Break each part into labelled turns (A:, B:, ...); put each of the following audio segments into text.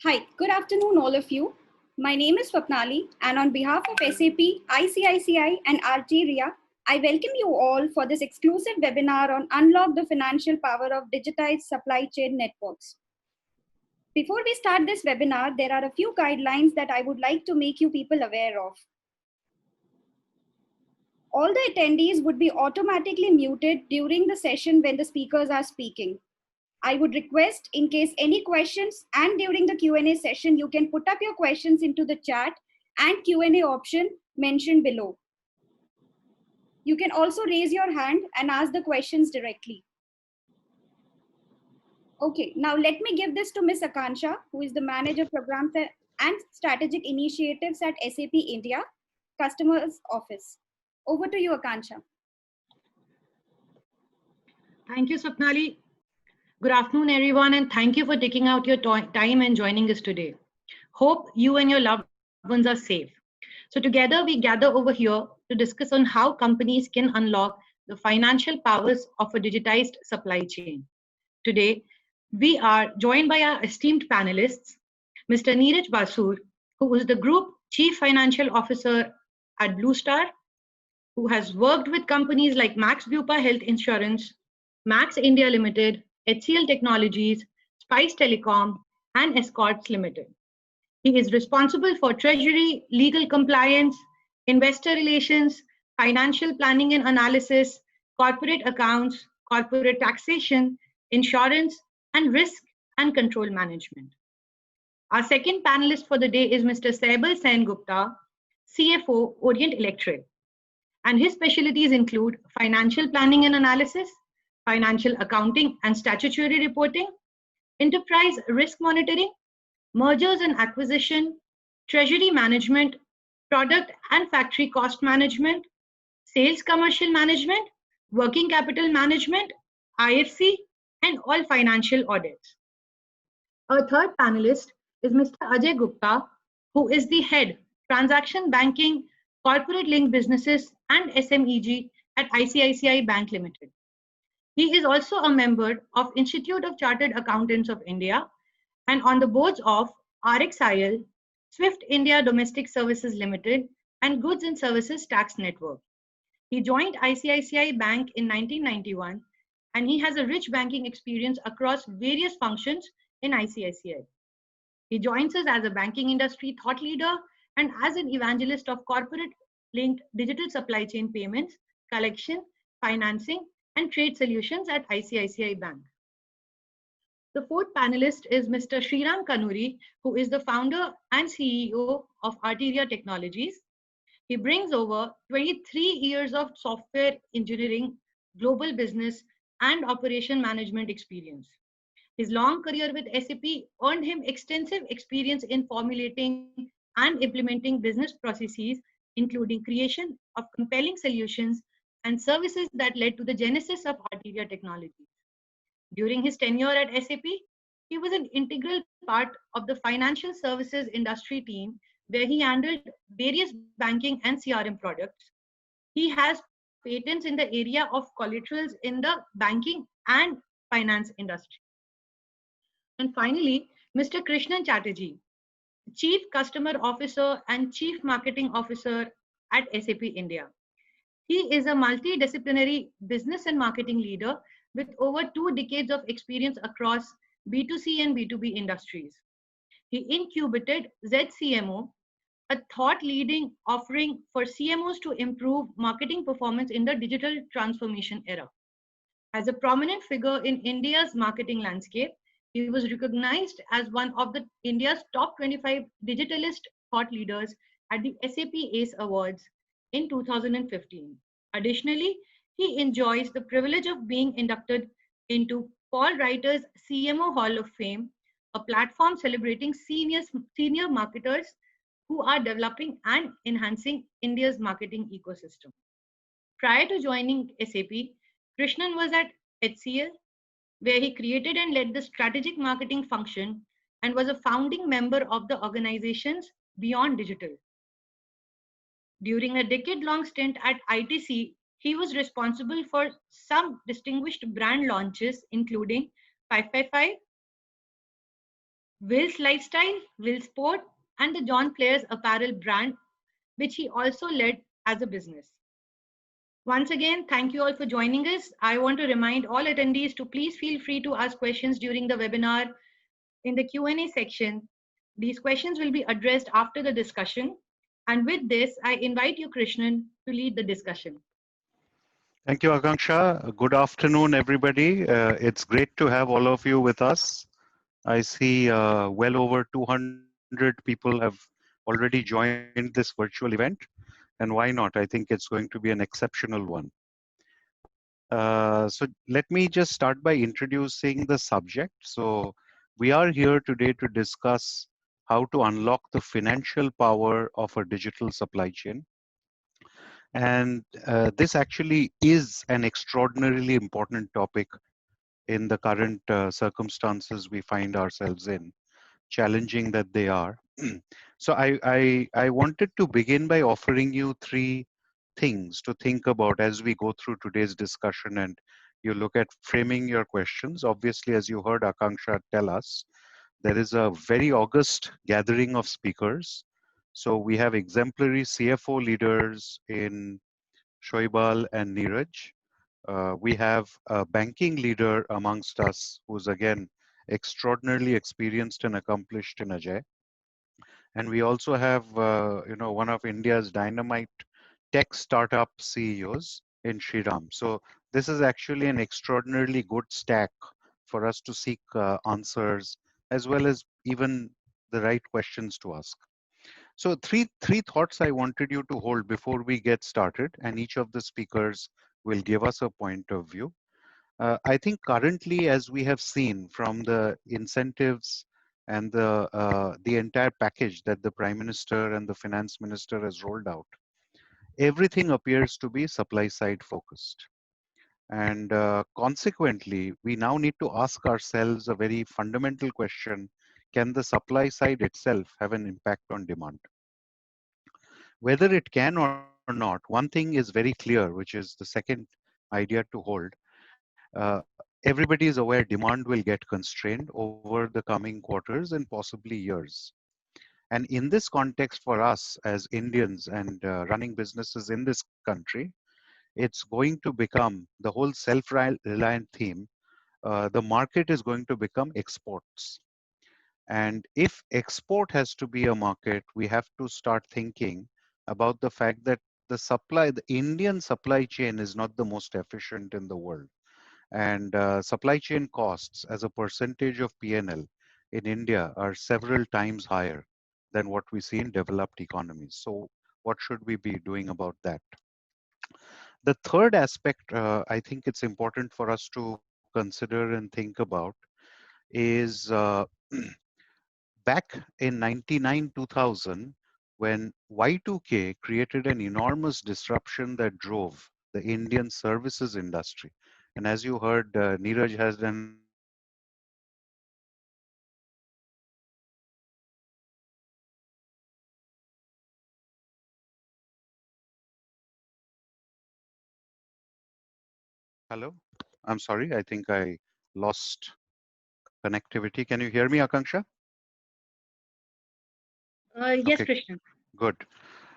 A: Hi, good afternoon, all of you. My name is Swapnali, and on behalf of SAP, ICICI, and Arteria, I welcome you all for this exclusive webinar on Unlock the Financial Power of Digitized Supply Chain Networks. Before we start this webinar, there are a few guidelines that I would like to make you people aware of. All the attendees would be automatically muted during the session when the speakers are speaking. I would request, in case any questions, and during the Q&A session, you can put up your questions into the chat and Q&A option mentioned below. You can also raise your hand and ask the questions directly. Okay, now let me give this to Ms. Akansha, who is the Manager Programs and Strategic Initiatives at SAP India, Customers Office. Over to you, Akansha.
B: Thank you, Swapnali. Good afternoon, everyone, and thank you for taking out your time and joining us today. Hope you and your loved ones are safe. So together we gather over here to discuss on how companies can unlock the financial powers of a digitized supply chain. Today, we are joined by our esteemed panelists, Mr. Neeraj Basur, who is the Group Chief Financial Officer at Blue Star, who has worked with companies like Max Bupa Health Insurance, Max India Limited, HCL Technologies, Spice Telecom, and Escorts Limited. He is responsible for treasury, legal compliance, investor relations, financial planning and analysis, corporate accounts, corporate taxation, insurance, and risk and control management. Our second panelist for the day is Mr. Saibal Sen Gupta, CFO, Orient Electric. And his specialties include financial planning and analysis, financial accounting and statutory reporting, enterprise risk monitoring, mergers and acquisition, treasury management, product and factory cost management, sales commercial management, working capital management, IFC, and all financial audits. Our third panelist is Mr. Ajay Gupta, who is the head transaction banking, corporate linked businesses and SMEG at ICICI Bank Limited. He is also a member of Institute of Chartered Accountants of India and on the boards of RXIL, Swift India Domestic Services Limited, and Goods and Services Tax Network. He joined ICICI Bank in 1991 and he has a rich banking experience across various functions in ICICI. He joins us as a banking industry thought leader and as an evangelist of corporate linked digital supply chain payments, collection, financing, and trade solutions at ICICI Bank. The fourth panelist is Mr. Shri Ram Kanuri, who is the founder and CEO of Arteria Technologies. He brings over 23 years of software engineering, global business, and operation management experience. His long career with SAP earned him extensive experience in formulating and implementing business processes, including creation of compelling solutions and services that led to the genesis of Arteria Technologies. During his tenure at SAP, he was an integral part of the financial services industry team where he handled various banking and CRM products. He has patents in the area of collaterals in the banking and finance industry. And finally, Mr. Krishnan Chatterjee, Chief Customer Officer and Chief Marketing Officer at SAP India. He is a multidisciplinary business and marketing leader with over 2 decades of experience across B2C and B2B industries. He incubated ZCMO, a thought-leading offering for CMOs to improve marketing performance in the digital transformation era. As a prominent figure in India's marketing landscape, he was recognized as one of the India's top 25 digitalist thought leaders at the SAP ACE Awards in 2015. Additionally, he enjoys the privilege of being inducted into Paul Reiter's CMO Hall of Fame, a platform celebrating senior marketers who are developing and enhancing India's marketing ecosystem. Prior to joining SAP, Krishnan was at HCL, where he created and led the strategic marketing function and was a founding member of the organization's Beyond Digital. During a decade-long stint at ITC, he was responsible for some distinguished brand launches, including 555, Will's Lifestyle, Will Sport, and the John Players apparel brand, which he also led as a business. Once again, thank you all for joining us. I want to remind all attendees to please feel free to ask questions during the webinar in the Q&A section. These questions will be addressed after the discussion. And with this, I invite you, Krishnan, to lead the discussion.
C: Thank you, Akanksha. Good afternoon, everybody. It's great to have all of you with us. I see well over 200 people have already joined this virtual event. And why not? I think it's going to be an exceptional one. So let me just start by introducing the subject. So we are here today to discuss how to unlock the financial power of a digital supply chain. And this actually is an extraordinarily important topic in the current circumstances we find ourselves in, challenging that they are. So I wanted to begin by offering you three things to think about as we go through today's discussion and you look at framing your questions. Obviously, as you heard Akanksha tell us, there is a very august gathering of speakers. So we have exemplary CFO leaders in Shoibal and Neeraj. We have a banking leader amongst us who's again extraordinarily experienced and accomplished in Ajay. And we also have, one of India's dynamite tech startup CEOs in Shri Ram. So this is actually an extraordinarily good stack for us to seek answers as well as even the right questions to ask. So three thoughts I wanted you to hold before we get started, and each of the speakers will give us a point of view. I think currently, as we have seen from the incentives and the entire package that the Prime Minister and the Finance Minister has rolled out, everything appears to be supply side focused. And consequently, we now need to ask ourselves a very fundamental question: can the supply side itself have an impact on demand? Whether it can or not, one thing is very clear, which is the second idea to hold. Everybody is aware demand will get constrained over the coming quarters and possibly years. And in this context, for us as Indians and running businesses in this country, it's going to become the whole self-reliant theme. The market is going to become exports. And if export has to be a market, we have to start thinking about the fact that the Indian supply chain is not the most efficient in the world. And supply chain costs as a percentage of PNL in India are several times higher than what we see in developed economies. So what should we be doing about that? The third aspect I think it's important for us to consider and think about is back in 99, 2000, when Y2K created an enormous disruption that drove the Indian services industry. And as you heard, Neeraj has done an excellent job of explaining how Y2K Hello, I'm sorry, I think I lost connectivity. Can you hear me, Akanksha?
B: Yes,
C: Okay,
B: Krishnan.
C: good.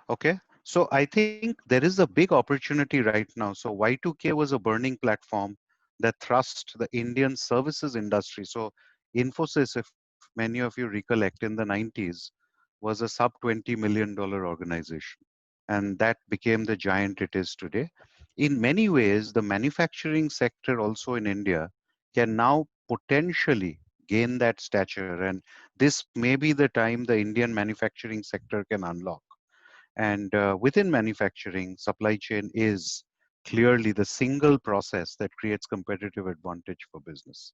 C: Okay, so I think there is a big opportunity right now. So Y2K was a burning platform that thrust the Indian services industry. So Infosys, if many of you recollect, in the 90s was a sub $20 million organization. And that became the giant it is today. In many ways, the manufacturing sector also in India can now potentially gain that stature. And this may be the time the Indian manufacturing sector can unlock. And within manufacturing, supply chain is clearly the single process that creates competitive advantage for business.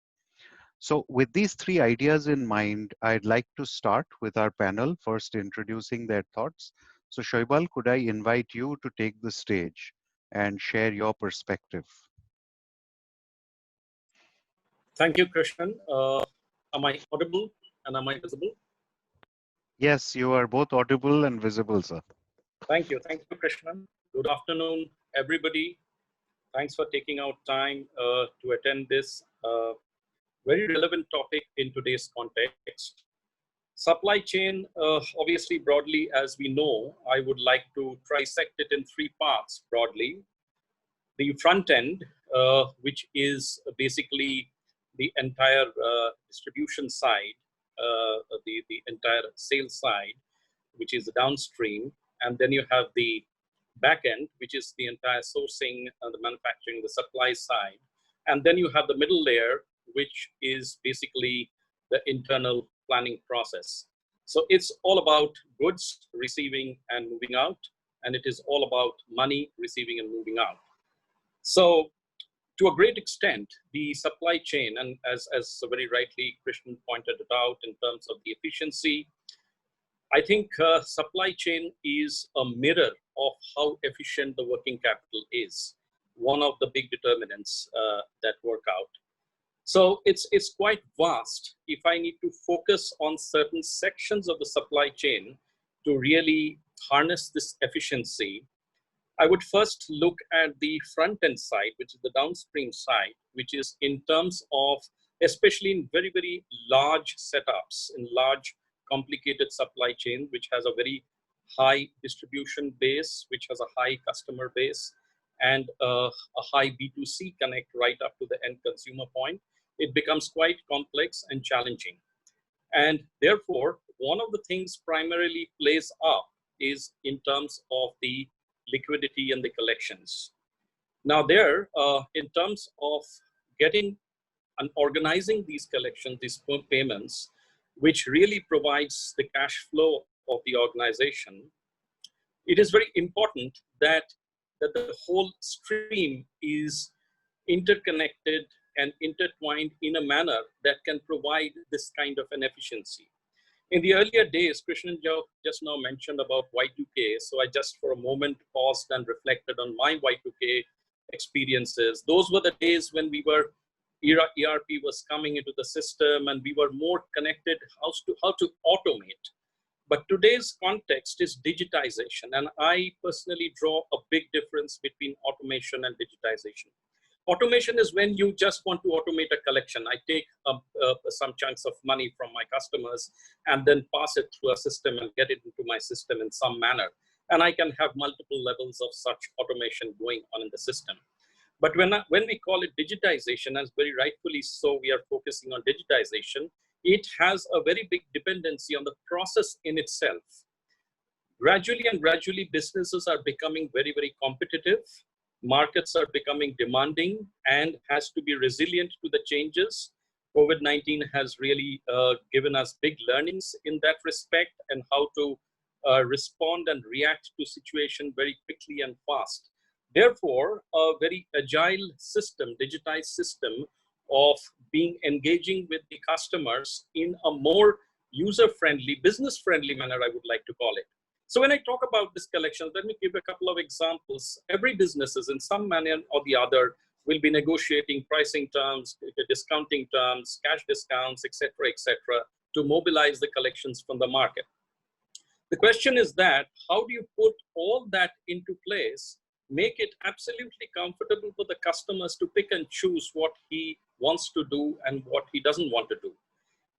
C: So with these three ideas in mind, I'd like to start with our panel, first introducing their thoughts. So Shoibal, could I invite you to take the stage and share your perspective?
D: Thank you, Krishnan. Am I audible and am I visible?
C: Yes, you are both audible and visible, sir.
D: Thank you. Thank you, Krishnan. Good afternoon, everybody. Thanks for taking out time to attend this very relevant topic in today's context. Supply chain, obviously broadly, as we know, I would like to trisect it in three parts broadly. The front end, which is basically the entire distribution side, the entire sales side, which is the downstream. And then you have the back end, which is the entire sourcing, the manufacturing, the supply side. And then you have the middle layer, which is basically the internal planning process. So it's all about goods receiving and moving out, and it is all about money receiving and moving out. So to a great extent, the supply chain, and as very rightly Krishnan pointed it out in terms of the efficiency, I think supply chain is a mirror of how efficient the working capital is, one of the big determinants that work out. So it's quite vast. If I need to focus on certain sections of the supply chain to really harness this efficiency, I would first look at the front end side, which is the downstream side, which is in terms of, especially in very, very large setups, in large complicated supply chain, which has a very high distribution base, which has a high customer base, and a high B2C connect right up to the end consumer point, it becomes quite complex and challenging. And therefore, one of the things primarily plays up is in terms of the liquidity and the collections. Now there, in terms of getting and organizing these collections, these payments, which really provides the cash flow of the organization, it is very important that the whole stream is interconnected and intertwined in a manner that can provide this kind of an efficiency. In the earlier days, Krishnan just now mentioned about Y2K, so I just for a moment paused and reflected on my Y2K experiences. Those were the days when we were, ERP was coming into the system and we were more connected how to automate. But today's context is digitization, and I personally draw a big difference between automation and digitization. Automation is when you just want to automate a collection. I take some chunks of money from my customers and then pass it through a system and get it into my system in some manner. And I can have multiple levels of such automation going on in the system. But when we call it digitization, as very rightfully so, we are focusing on digitization, it has a very big dependency on the process in itself. Gradually, businesses are becoming very, very competitive. Markets are becoming demanding and has to be resilient to the changes. COVID-19 has really given us big learnings in that respect and how to respond and react to situation very quickly and fast. Therefore, a very agile system, digitized system of engaging with the customers in a more user-friendly, business-friendly manner, I would like to call it. So when I talk about this collection, let me give a couple of examples. Every businesses in some manner or the other will be negotiating pricing terms, discounting terms, cash discounts, etc., to mobilize the collections from the market. The question is that, how do you put all that into place, make it absolutely comfortable for the customers to pick and choose what he wants to do and what he doesn't want to do?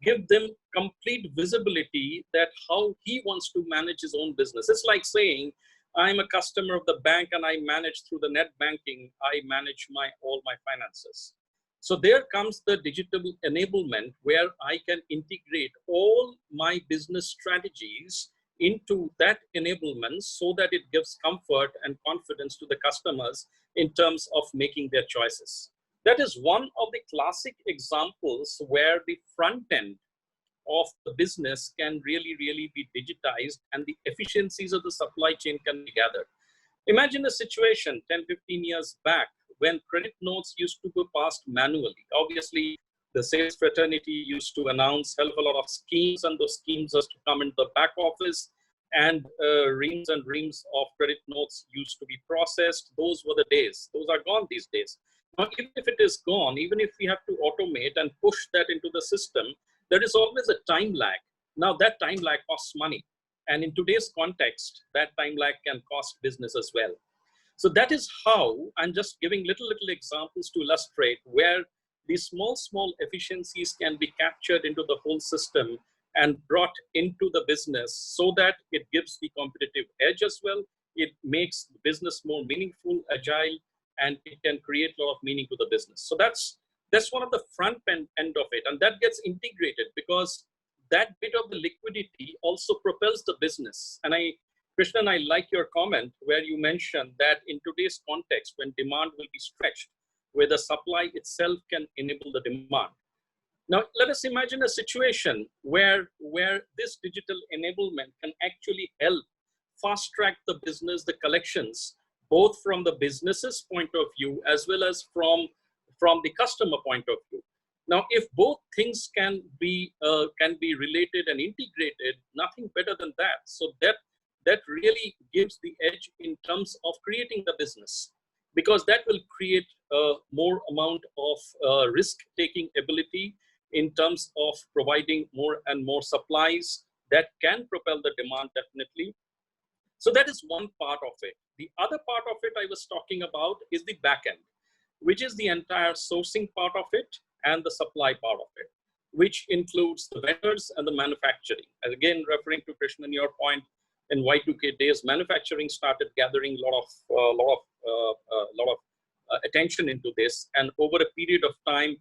D: Give them complete visibility that how he wants to manage his own business. It's like saying, I'm a customer of the bank and I manage through the net banking, I manage all my finances. So there comes the digital enablement where I can integrate all my business strategies into that enablement so that it gives comfort and confidence to the customers in terms of making their choices. That is one of the classic examples where the front end of the business can really be digitized and the efficiencies of the supply chain can be gathered. Imagine a situation 10, 15 years back when credit notes used to go passed manually. Obviously, the sales fraternity used to announce hell of a lot of schemes, and those schemes used to come into the back office, and reams and reams of credit notes used to be processed. Those were the days. Those are gone these days. Now, even if it is gone, even if we have to automate and push that into the system, there is always a time lag. Now, that time lag costs money. And in today's context, that time lag can cost business as well. So that is how I'm just giving little examples to illustrate where these small efficiencies can be captured into the whole system and brought into the business so that it gives the competitive edge as well. It makes the business more meaningful, agile, and it can create a lot of meaning to the business. So that's one of the front end of it, and that gets integrated because that bit of the liquidity also propels the business. And Krishnan, I like your comment where you mentioned that in today's context, when demand will be stretched, where the supply itself can enable the demand. Now, let us imagine a situation where this digital enablement can actually help fast track the business, the collections, both from the business's point of view as well as from the customer point of view. Now, if both things can be related and integrated, nothing better than that. So that really gives the edge in terms of creating the business, because that will create a more amount of risk-taking ability in terms of providing more and more supplies that can propel the demand definitely. So that is one part of it. The other part of it I was talking about is the back end, which is the entire sourcing part of it and the supply part of it, which includes the vendors and the manufacturing. And again, referring to Krishnan, your point, in Y2K days, manufacturing started gathering a lot of attention into this, and over a period of time,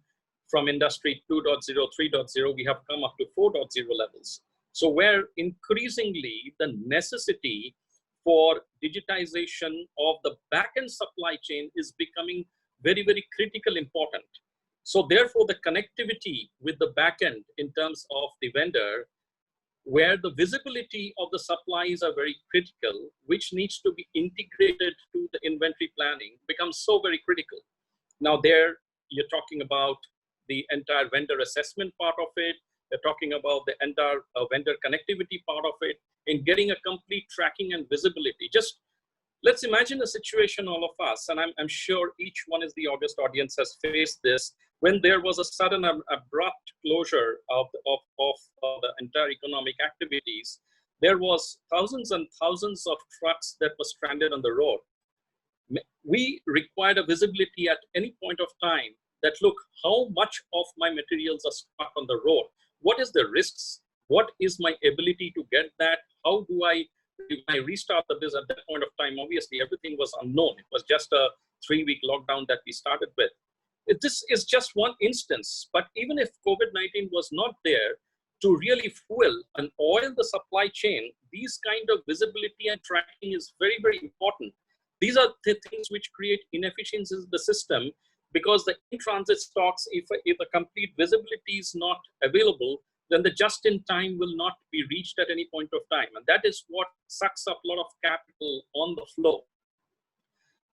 D: from industry 2.0, 3.0, we have come up to 4.0 levels. So where increasingly the necessity for digitization of the back-end supply chain is becoming very, very critical important. So therefore, the connectivity with the back-end in terms of the vendor, where the visibility of the supplies are very critical, which needs to be integrated to the inventory planning, becomes so very critical. Now there, you're talking about the entire vendor assessment part of it. You're talking about the entire vendor connectivity part of it, in getting a complete tracking and visibility. Just let's imagine a situation, all of us, and I'm sure each one is the August audience has faced this, when there was a sudden abrupt closure of the entire economic activities. There was thousands and thousands of trucks that were stranded on the road. We required a visibility at any point of time that, look, how much of my materials are stuck on the road? What is the risks? What is my ability to get that? How do I restart the business? At that point of time, obviously, everything was unknown. It was just a 3-week lockdown that we started with. This is just one instance, but even if COVID-19 was not there to really fuel and oil the supply chain, these kind of visibility and tracking is very, very important. These are the things which create inefficiencies in the system, because the in-transit stocks, if a complete visibility is not available, then the just-in-time will not be reached at any point of time. And that is what sucks up a lot of capital on the flow.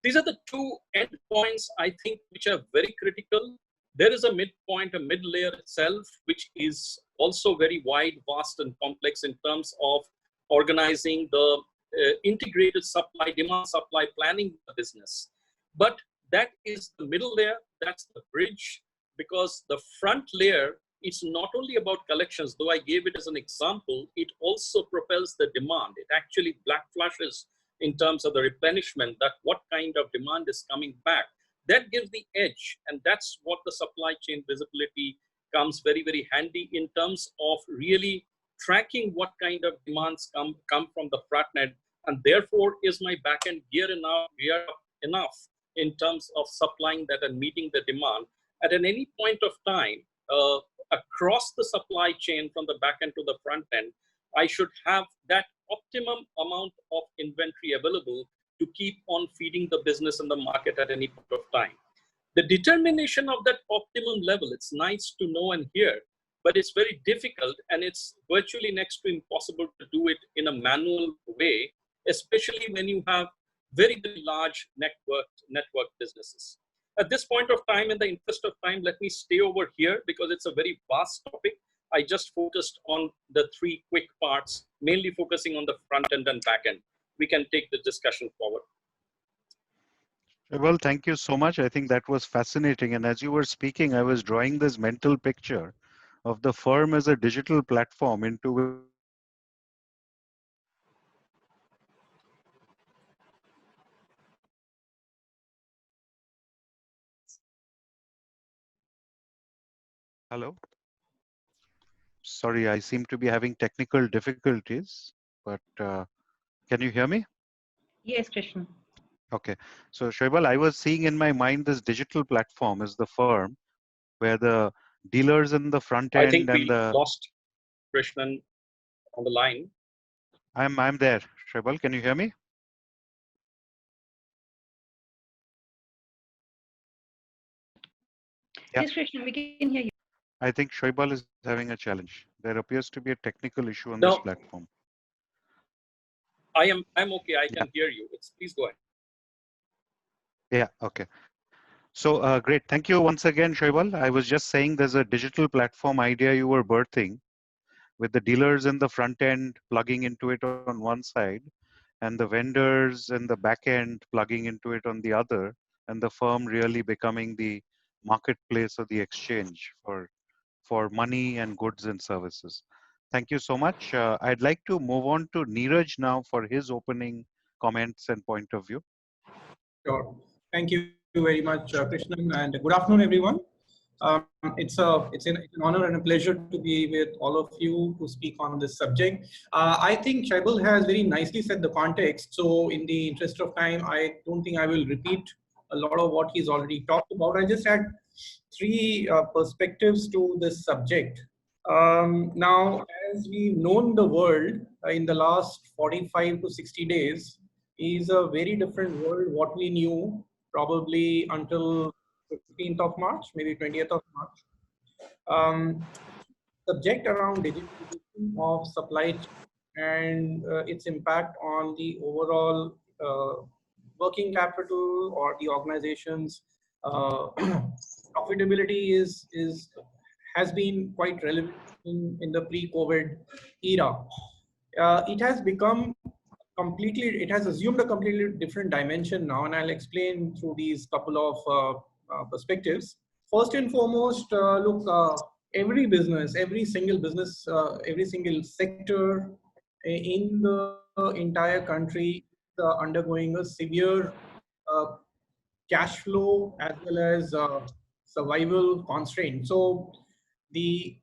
D: These are the two endpoints, I think, which are very critical. There is a midpoint, a mid-layer itself, which is also very wide, vast, and complex in terms of organizing the integrated supply, demand supply planning the business. But that is the middle layer, that's the bridge, because the front layer, it's not only about collections, though I gave it as an example, it also propels the demand. It actually black flashes in terms of the replenishment, that what kind of demand is coming back. That gives the edge, and that's what the supply chain visibility comes very, very handy in terms of really tracking what kind of demands come from the front end, and therefore is my backend geared enough in terms of supplying that and meeting the demand at any point of time across the supply chain from the back end to the front end. I should have that optimum amount of inventory available to keep on feeding the business and the market at any point of time. The determination of that optimum level, it's nice to know and hear, but it's very difficult, and it's virtually next to impossible to do it in a manual way, especially when you have very, very large network businesses. At this point of time, in the interest of time, let me stay over here because it's a very vast topic. I just focused on the 3 quick parts, mainly focusing on the front end and back end. We can take the discussion forward.
C: Well, thank you so much. I think that was fascinating. And as you were speaking, I was drawing this mental picture of the firm as a digital platform into which hello. Sorry, I seem to be having technical difficulties, but can you hear me?
B: Yes, Krishna.
C: Okay. So Shoibal, I was seeing in my mind this digital platform is the firm where the dealers in the front
D: I
C: end
D: think
C: and
D: we
C: the
D: lost Krishnan on the line.
C: I'm there. Shoibal, can you hear me? Yeah,
B: Yes, Krishna, we can hear you.
C: I think Shoibal is having a challenge. There appears to be a technical issue on this
D: No,
C: platform.
D: I'm okay. I
C: Yeah,
D: can hear you. Please go ahead.
C: yeah, okay. So great. Thank you once again, Shoibal. I was just saying there's a digital platform idea you were birthing with the dealers in the front end plugging into it on one side and the vendors in the back end plugging into it on the other, and the firm really becoming the marketplace or the exchange for money and goods and services. Thank you so much. I'd like to move on to Neeraj now for his opening comments and point of view.
E: Sure. Thank you very much, Krishnan, and good afternoon, everyone. It's an honor and a pleasure to be with all of you to speak on this subject. I think Shaibal has very nicely set the context. So, in the interest of time, I don't think I will repeat a lot of what he's already talked about. I just had three perspectives to this subject. Now, as we've known the world in the last 45 to 60 days, is a very different world what we knew probably until 15th of March, maybe 20th of March. Subject around digitalization of supply chain and its impact on the overall working capital or the organization's profitability has been quite relevant in the pre-COVID era. It has become completely, it has assumed a completely different dimension now, and I'll explain through these couple of perspectives. First and foremost, look, every business, every single sector in the entire country is undergoing a severe uh, cash flow as well as survival constraint. So the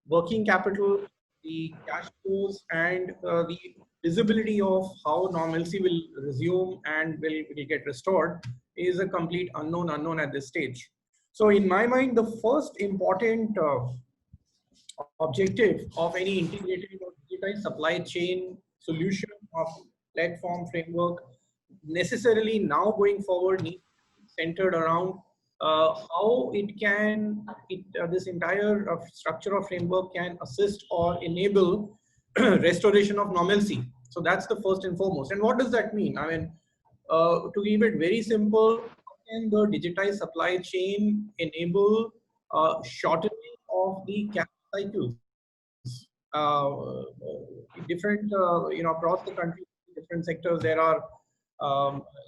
E: working capital, the cash flows, and the visibility of how normalcy will resume and will get restored is a complete unknown at this stage. So in my mind, the first important objective of any integrated or digitized supply chain solution of platform framework necessarily now going forward needs to be centered around how this entire structure of framework can assist or enable restoration of normalcy. So that's the first and foremost. And what does that mean? I mean, to keep it very simple, how can the digitized supply chain enable shortening of the cash cycles? Across the country, different sectors, there are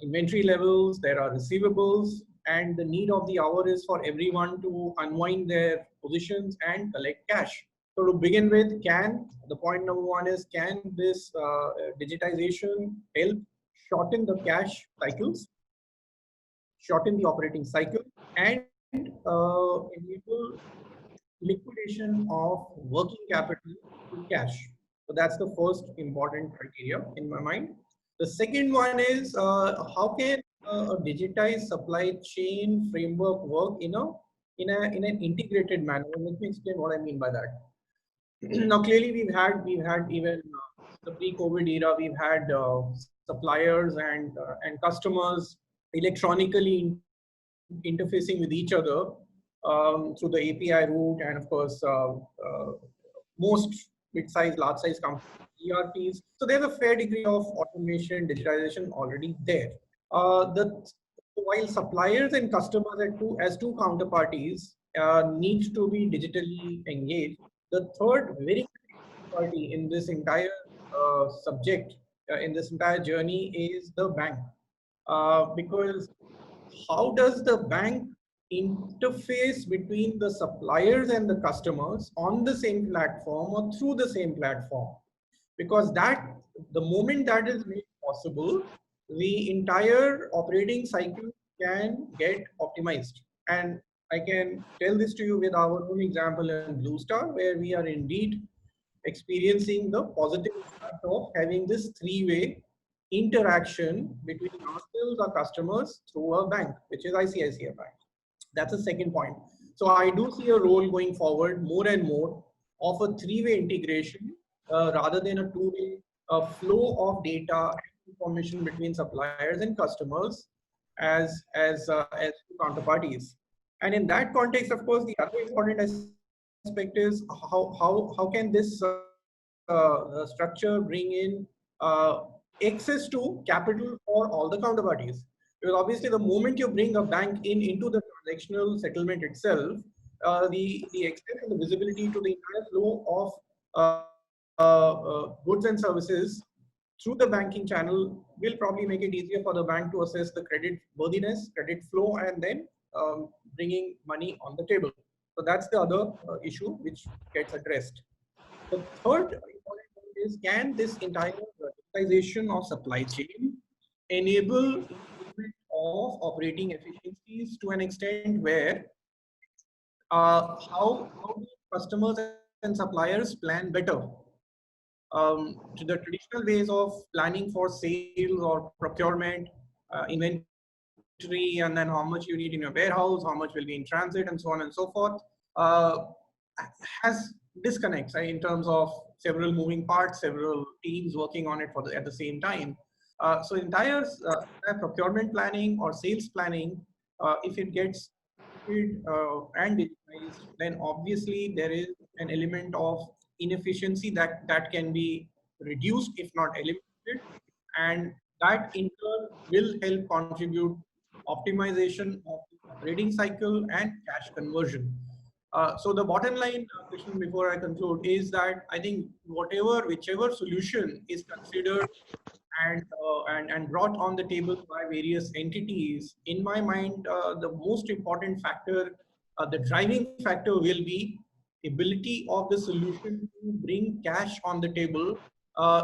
E: inventory levels, there are receivables, and the need of the hour is for everyone to unwind their positions and collect cash. So to begin with, the point number one is, can this digitization help shorten the cash cycles, shorten the operating cycle, and enable liquidation of working capital to cash? So that's the first important criteria in my mind. The second one is, how can a digitized supply chain framework work in an integrated manner? Let me explain what I mean by that. Now, clearly, we've had even the pre-COVID era, we've had suppliers and customers electronically interfacing with each other through the API route, and of course, most mid-size, large-size companies, ERPs. So there's a fair degree of automation, digitization already there. While suppliers and customers as two counterparties need to be digitally engaged, the third very critical party in this entire subject, in this entire journey, is the bank. Because how does the bank interface between the suppliers and the customers on the same platform or through the same platform? Because the moment that is made possible, the entire operating cycle can get optimized. And I can tell this to you with our own example in Blue Star, where we are indeed experiencing the positive impact of having this three-way interaction between ourselves, our customers, through a bank, which is ICICI Bank. That's the second point. So I do see a role going forward more and more of a three-way integration rather than a two-way flow of data and information between suppliers and customers as counterparties. And in that context, of course, the other important aspect is how can this structure bring in access to capital for all the counterparties. Because obviously, the moment you bring a bank in into the transactional settlement itself, the access and the visibility to the entire flow of goods and services through the banking channel will probably make it easier for the bank to assess the credit worthiness, credit flow, and then bringing money on the table. So that's the other issue which gets addressed. The third important point is, can this entire verticalization of supply chain enable improvement of operating efficiencies to an extent where how do customers and suppliers plan better? To the traditional ways of planning for sales or procurement, inventory, and then how much you need in your warehouse, how much will be in transit, and so on and so forth, uh, has disconnects in terms of several moving parts, several teams working on it at the same time. So entire procurement planning or sales planning, if it gets and digitized, then obviously there is an element of inefficiency that can be reduced, if not eliminated, and that in turn will help contribute optimization of the operating cycle and cash conversion. So the bottom line, Krishnan, before I conclude, is that I think whichever solution is considered and brought on the table by various entities, in my mind, the most important factor, the driving factor, will be ability of the solution to bring cash on the table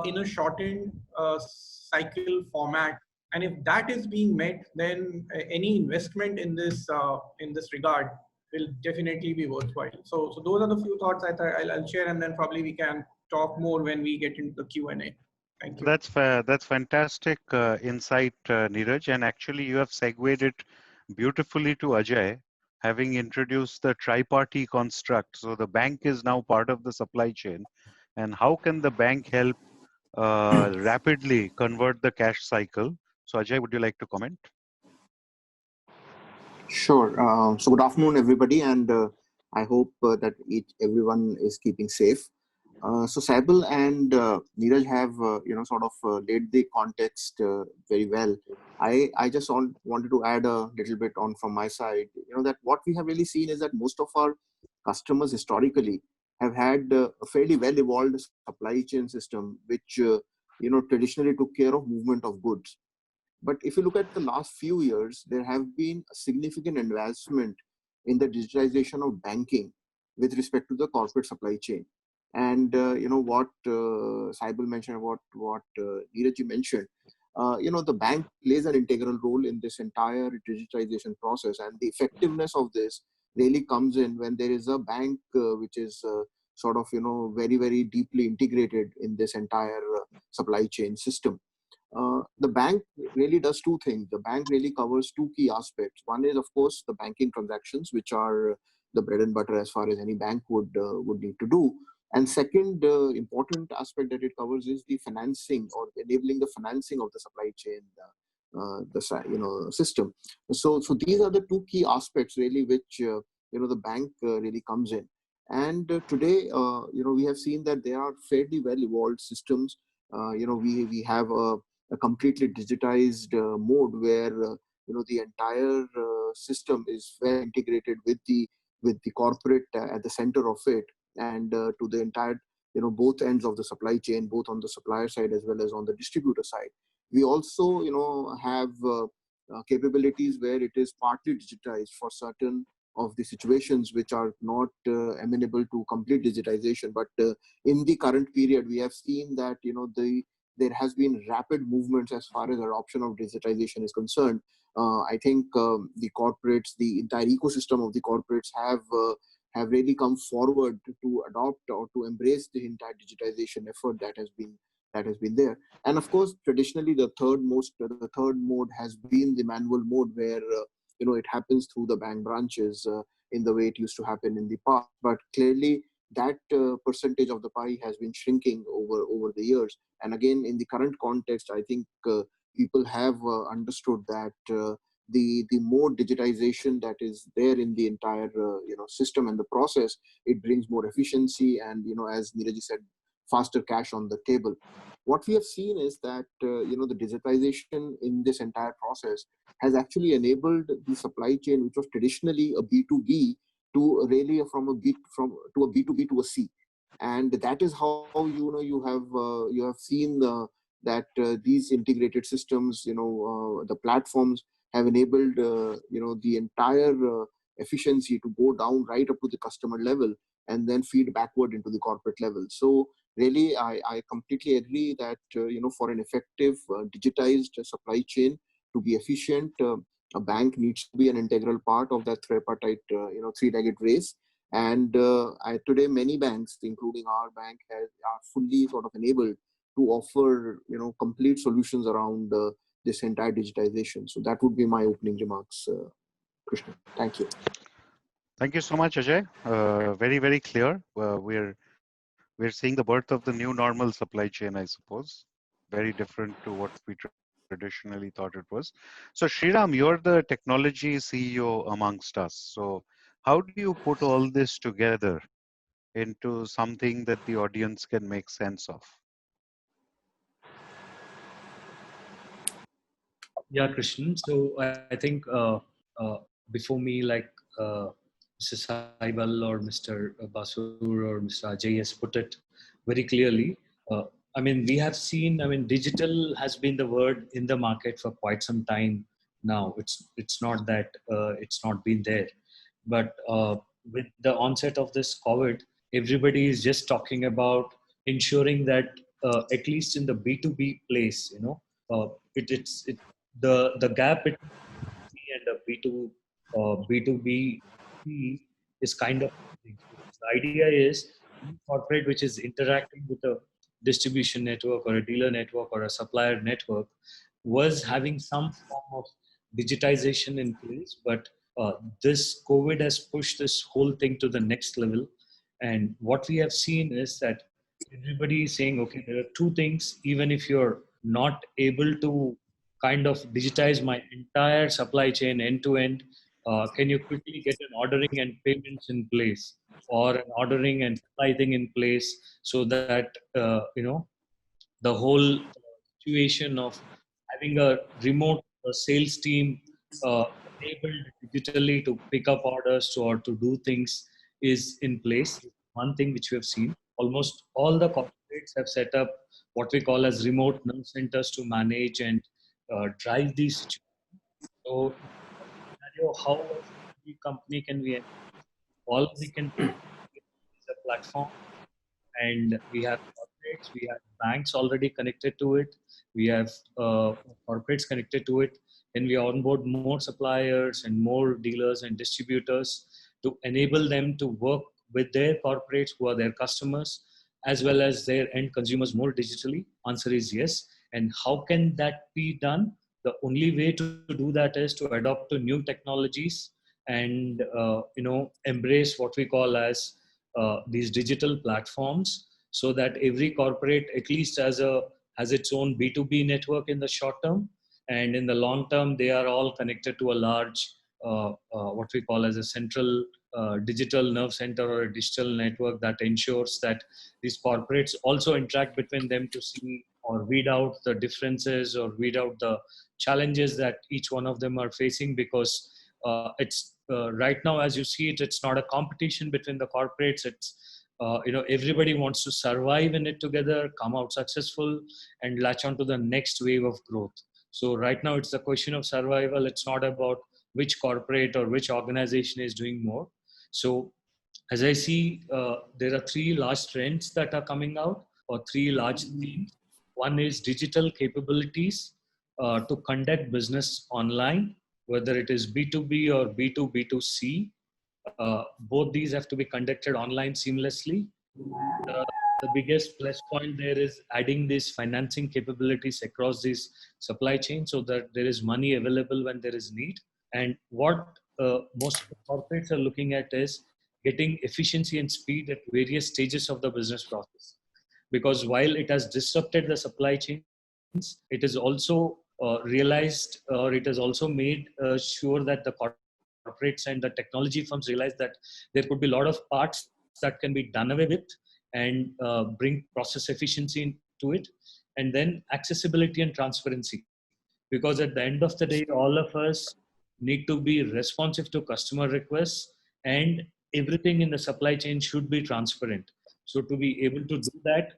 E: in a shortened cycle format. And if that is being met, then any investment in this regard will definitely be worthwhile. So those are the few thoughts I'll share, and then probably we can talk more when we get into the Q&A. Thank you.
C: That's fantastic insight, Neeraj. And actually, you have segued it beautifully to Ajay, having introduced the triparty construct. So the bank is now part of the supply chain. And how can the bank help rapidly convert the cash cycle? So Ajay, would you like to comment?
F: Sure. So good afternoon, everybody, and I hope that everyone is keeping safe. So Saibal and Neeraj have sort of laid the context very well. I just wanted to add a little bit on from my side. That what we have really seen is that most of our customers historically have had a fairly well evolved supply chain system, which traditionally took care of movement of goods. But if you look at the last few years, there have been a significant advancement in the digitization of banking with respect to the corporate supply chain. And what Saibal mentioned, what Neeraj mentioned, the bank plays an integral role in this entire digitization process, and the effectiveness of this really comes in when there is a bank which is sort of very, very deeply integrated in this entire supply chain system. The bank really does two things. The bank really covers two key aspects. One is, of course, the banking transactions, which are the bread and butter as far as any bank would need to do. And second important aspect that it covers is the financing, or enabling the financing of the supply chain system. So these are the two key aspects really which the bank really comes in. And today we have seen that there are fairly well evolved systems. We have a completely digitized mode where the entire system is well integrated with the corporate at the center of it, and to the entire both ends of the supply chain, both on the supplier side as well as on the distributor side. We also have capabilities where it is partly digitized for certain of the situations which are not amenable to complete digitization. But in the current period, we have seen that there has been rapid movements as far as adoption of digitization is concerned. I think the corporates, the entire ecosystem of the corporates have really come forward to adopt or to embrace the entire digitization effort that has been there. And of course, traditionally, the third mode has been the manual mode, where it happens through the bank branches in the way it used to happen in the past. But clearly, that percentage of the pie has been shrinking over the years. And again, in the current context, I think people have understood that the more digitization that is there in the entire system and the process, it brings more efficiency and, as Neeraj said, faster cash on the table. What we have seen is that the digitization in this entire process has actually enabled the supply chain, which was traditionally a B2B, to really from a B2B to a C. And that is how you have seen that these integrated systems, the platforms have enabled the entire efficiency to go down right up to the customer level and then feed backward into the corporate level. So really, I completely agree that for an effective digitized supply chain to be efficient, a bank needs to be an integral part of that tripartite three-legged race. And today, many banks, including our bank, are fully sort of enabled to offer complete solutions around this entire digitization. So that would be my opening remarks, Krishna. Thank you.
C: Thank you so much, Ajay. Very, very clear. We're seeing the birth of the new normal supply chain, I suppose. Very different to what we traditionally thought it was. So Shriram, you're the technology CEO amongst us. So how do you put all this together into something that the audience can make sense of?
G: Yeah, Krishnan. So I think before me, like Mr. Saibal or Mr. Basur or Mr. Ajay has put it very clearly. I mean, we have seen. I mean, digital has been the word in the market for quite some time now. It's not that it's not been there, but with the onset of this COVID, everybody is just talking about ensuring that at least in the B2B place, the gap between B and a B2B is kind of thing. The idea is any corporate which is interacting with a distribution network or a dealer network or a supplier network was having some form of digitization in place, but this COVID has pushed this whole thing to the next level. And what we have seen is that everybody is saying, okay, there are two things. Even if you're not able to kind of digitize my entire supply chain end to end, can you quickly get an ordering and payments in place, or an ordering and supply thing in place, so that the whole situation of having a remote sales team enabled digitally to pick up orders or to do things is in place. One thing which we have seen, almost all the corporates have set up what we call as remote nerve centers to manage and drive these situations. So, scenario, how as a company can we, all we can do is a platform, and we have corporates, we have banks already connected to it, we have corporates connected to it, then we onboard more suppliers and more dealers and distributors to enable them to work with their corporates who are their customers as well as their end consumers more digitally. Answer is yes. And how can that be done? The only way to do that is to adopt to new technologies and embrace what we call as these digital platforms, so that every corporate at least has its own B2B network in the short term, and in the long term they are all connected to a large what we call as a central digital nerve center or a digital network that ensures that these corporates also interact between them to see or weed out the differences or weed out the challenges that each one of them are facing. Because it's right now, as you see it, it's not a competition between the corporates. It's everybody wants to survive in it together, come out successful, and latch on to the next wave of growth. So right now it's the question of survival. It's not about which corporate or which organization is doing more. So as I see, there are three large trends that are coming out, or three large themes. One is digital capabilities to conduct business online whether it is B2B or B2B2C. Both these have to be conducted online seamlessly. The biggest plus point there is adding these financing capabilities across this supply chain so that there is money available when there is need. And what most of the corporates are looking at is getting efficiency and speed at various stages of the business process. Because while it has disrupted the supply chains, it is also realized, or it has also made sure that the corporates and the technology firms realize that there could be a lot of parts that can be done away with and bring process efficiency into it. And then accessibility and transparency. Because at the end of the day, all of us need to be responsive to customer requests, and everything in the supply chain should be transparent. So to be able to do that,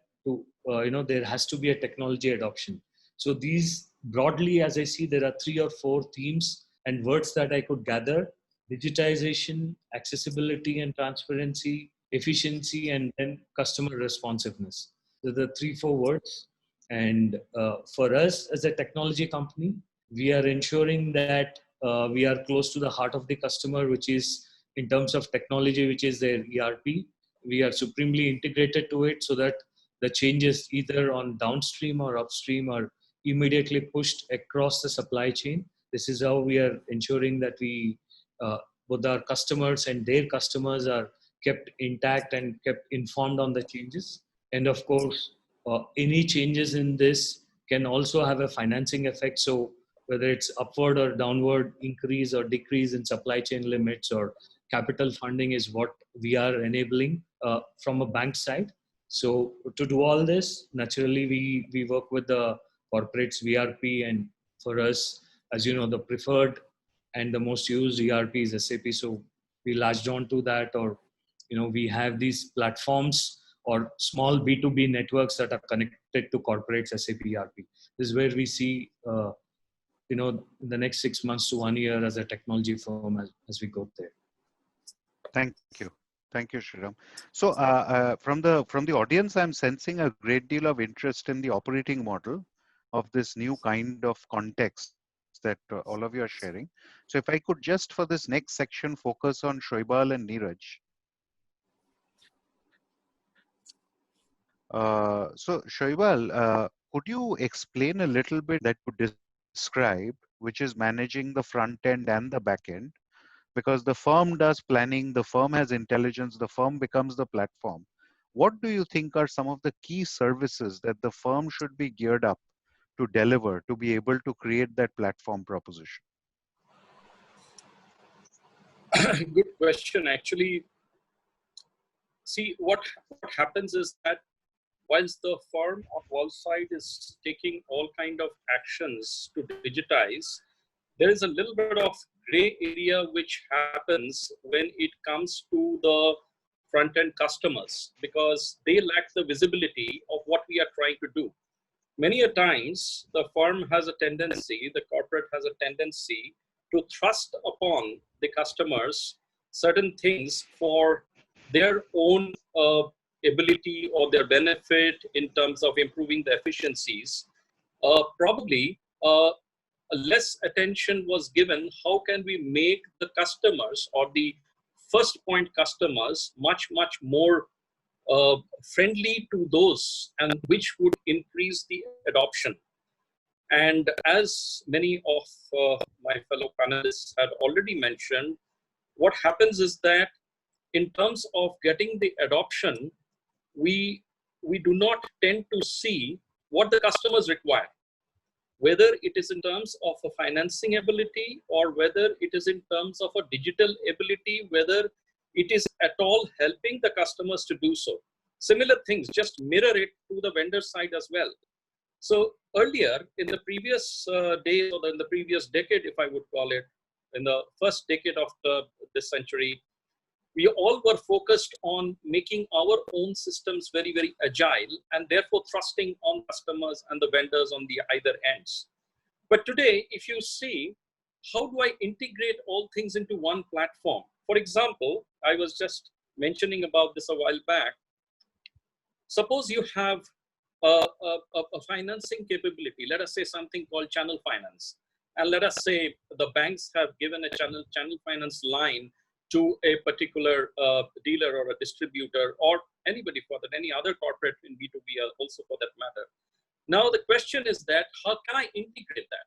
G: there has to be a technology adoption. So these broadly, as I see, there are 3 or 4 themes and words that I could gather: digitization, accessibility and transparency, efficiency, and then customer responsiveness. So the 3-4 words. And for us as a technology company, we are ensuring that we are close to the heart of the customer, which is in terms of technology, which is their ERP. We are supremely integrated to it so that the changes either on downstream or upstream are immediately pushed across the supply chain. This is how we are ensuring that we, both our customers and their customers, are kept intact and kept informed on the changes. And of course, any changes in this can also have a financing effect. So whether it's upward or downward increase or decrease in supply chain limits or capital funding is what we are enabling from a bank side. So to do all this, naturally, we work with the corporates VRP, and for us, as you know, the preferred and the most used ERP is SAP. So we latched on to that, or we have these platforms or small B2B networks that are connected to corporates SAP ERP. This is where we see, in the next 6 months to 1 year as a technology firm as we go there.
C: Thank you. Thank you, Shri Ram. So from the audience, I'm sensing a great deal of interest in the operating model of this new kind of context that all of you are sharing. So if I could just for this next section focus on Shoibal and Neeraj. So Shoibal, could you explain a little bit that you described, which is managing the front end and the back end? Because the firm does planning, the firm has intelligence, the firm becomes the platform. What do you think are some of the key services that the firm should be geared up to deliver to be able to create that platform proposition?
D: Good question. Actually, see, what happens is that whilst the firm on one side is taking all kind of actions to digitize, there is a little bit of gray area which happens when it comes to the front-end customers, because they lack the visibility of what we are trying to do. Many a times, the firm has a tendency, the corporate has a tendency to thrust upon the customers certain things for their own ability or their benefit in terms of improving the efficiencies. Probably less attention was given, how can we make the customers or the first point customers much more friendly to those, and which would increase the adoption. And as many of my fellow panelists had already mentioned, what happens is that in terms of getting the adoption, we do not tend to see what the customers require, whether it is in terms of a financing ability or whether it is in terms of a digital ability, whether it is at all helping the customers to do so. Similar things, just mirror it to the vendor side as well. So earlier in the previous days, or in the previous decade, if I would call it, in the first decade of this century, we all were focused on making our own systems very agile, and therefore trusting on customers and the vendors on the either ends. But today, if you see, how do I integrate all things into one platform? For example, I was just mentioning about this a while back. Suppose you have a financing capability, let us say something called channel finance. and let us say the banks have given a channel finance line to a particular dealer or a distributor or anybody for that, any other corporate in B2B also for that matter. Now the question is that how can I integrate that?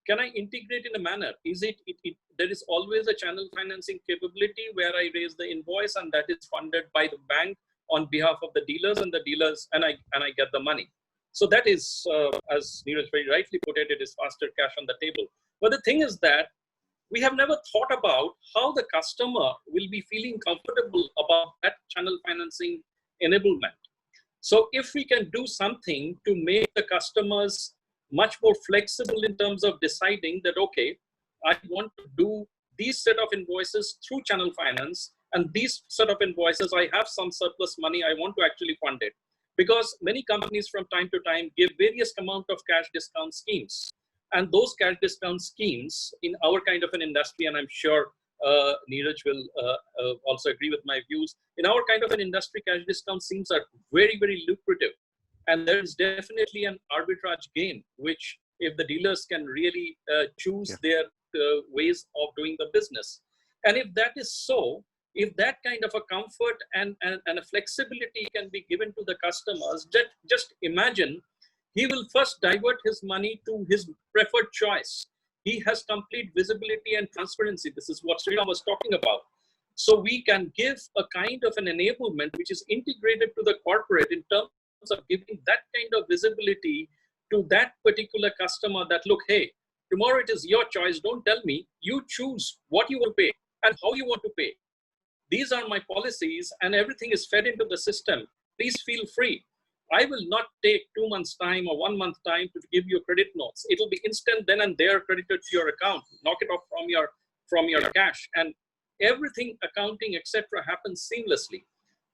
D: Can I integrate in a manner? Is there is always a channel financing capability where I raise the invoice and that is funded by the bank on behalf of the dealers and I get the money. So that is, as Neeraj very rightly put it, it is faster cash on the table. But the thing is that we have never thought about how the customer will be feeling comfortable about that channel financing enablement. So if we can do something to make the customers much more flexible in terms of deciding that, okay, I want to do these set of invoices through channel finance, and these set of invoices, I have some surplus money, I want to actually fund it. Because many companies from time to time give various amount of cash discount schemes. And those cash discount schemes in our kind of an industry, and I'm sure Neeraj will also agree with my views, in our kind of an industry, cash discount schemes are very, very lucrative. And there is definitely an arbitrage gain, which if the dealers can really choose their ways of doing the business. And if that is so, if that kind of a comfort and a flexibility can be given to the customers, just imagine, he will first divert his money to his preferred choice. He has complete visibility and transparency. This is what Shri Ram was talking about. So we can give a kind of an enablement which is integrated to the corporate in terms of giving that kind of visibility to that particular customer that, look, hey, tomorrow it is your choice. Don't tell me. You choose what you want to pay and how you want to pay. These are my policies and everything is fed into the system. Please feel free. I will not take 2 months time or 1 month time to give you credit notes. It will be instant then and there credited to your account. Knock it off from your cash, and everything, accounting, etc. happens seamlessly.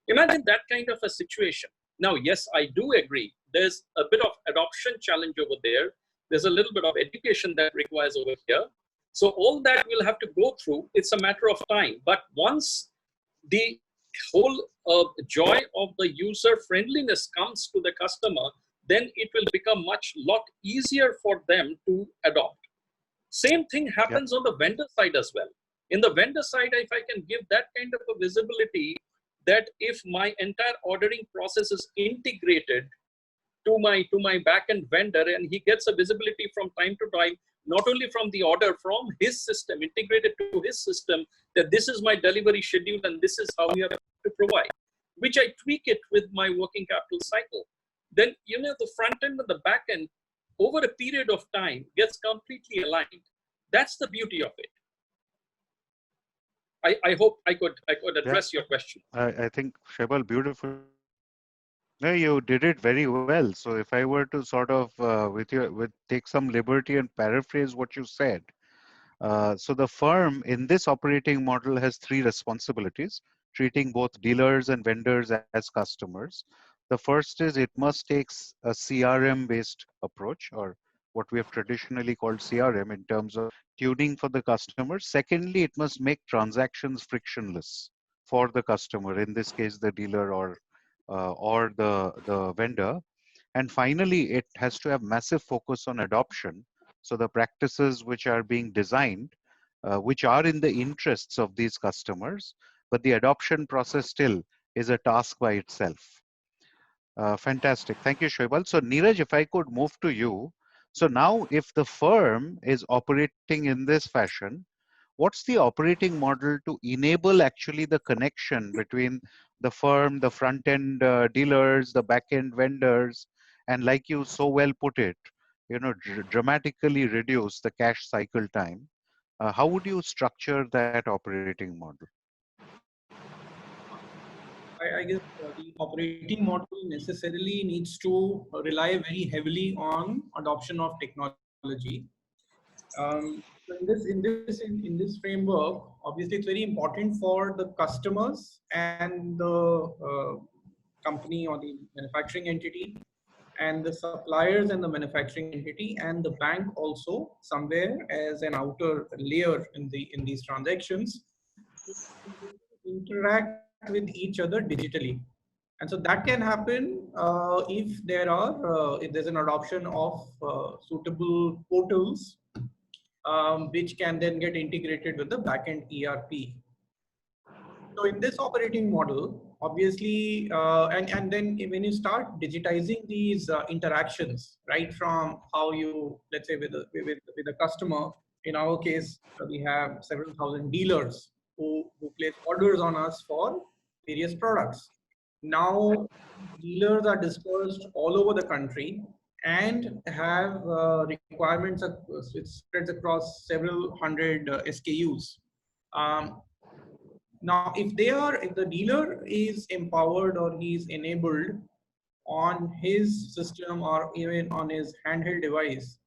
D: Imagine that kind of a situation. Now, yes, I do agree. There's a bit of adoption challenge over there. There's a little bit of education that requires over here. So all that we'll have to go through. It's a matter of time. But once the whole joy of the user friendliness comes to the customer, then it will become lot easier for them to adopt. Same thing happens on the vendor side as well. In the vendor side, if I can give that kind of a visibility that if my entire ordering process is integrated to my back-end vendor and he gets a visibility from time to time, not only from the order, from his system, integrated to his system, that this is my delivery schedule and this is how you have to provide, which I tweak it with my working capital cycle. Then, the front end and the back end over a period of time gets completely aligned. That's the beauty of it. I hope I could address your question.
C: I think, Shebal, beautiful. No, you did it very well. So if I were to sort of take some liberty and paraphrase what you said. So the firm in this operating model has 3 responsibilities, treating both dealers and vendors as customers. The first is it must take a CRM based approach, or what we have traditionally called CRM, in terms of tuning for the customer. Secondly, it must make transactions frictionless for the customer, in this case, the dealer or the vendor. And finally, it has to have massive focus on adoption. So the practices which are being designed, which are in the interests of these customers, but the adoption process still is a task by itself. Fantastic. Thank you, Shoibal. So Neeraj, if I could move to you. So now if the firm is operating in this fashion, what's the operating model to enable actually the connection between the firm, the front-end dealers, the back-end vendors, and like you so well put it, dramatically reduce the cash cycle time? How would you structure that operating model?
E: I guess the operating model necessarily needs to rely very heavily on adoption of technology. So in this framework, obviously it's very important for the customers and the company or the manufacturing entity, and the suppliers and the manufacturing entity, and the bank also somewhere as an outer layer in these transactions, interact with each other digitally. And so that can happen if there's an adoption of suitable portals which can then get integrated with the backend ERP. So in this operating model, obviously, and then when you start digitizing these interactions, right from how you, let's say with a customer, in our case, we have several thousand dealers who place orders on us for various products. Now, dealers are dispersed all over the country and have requirements, it spreads across several hundred SKUs. Now, if the dealer is empowered or he's enabled on his system or even on his handheld device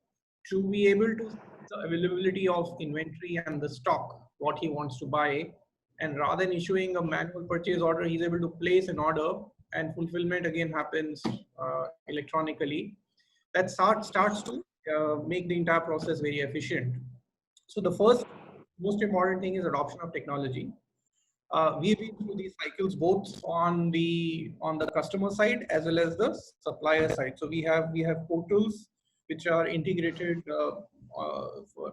E: to be able to see the availability of inventory and the stock, what he wants to buy, and rather than issuing a manual purchase order, he's able to place an order and fulfillment again happens electronically. That starts to make the entire process very efficient. So the first most important thing is adoption of technology. We've been through these cycles both on the customer side as well as the supplier side. So we have portals which are integrated,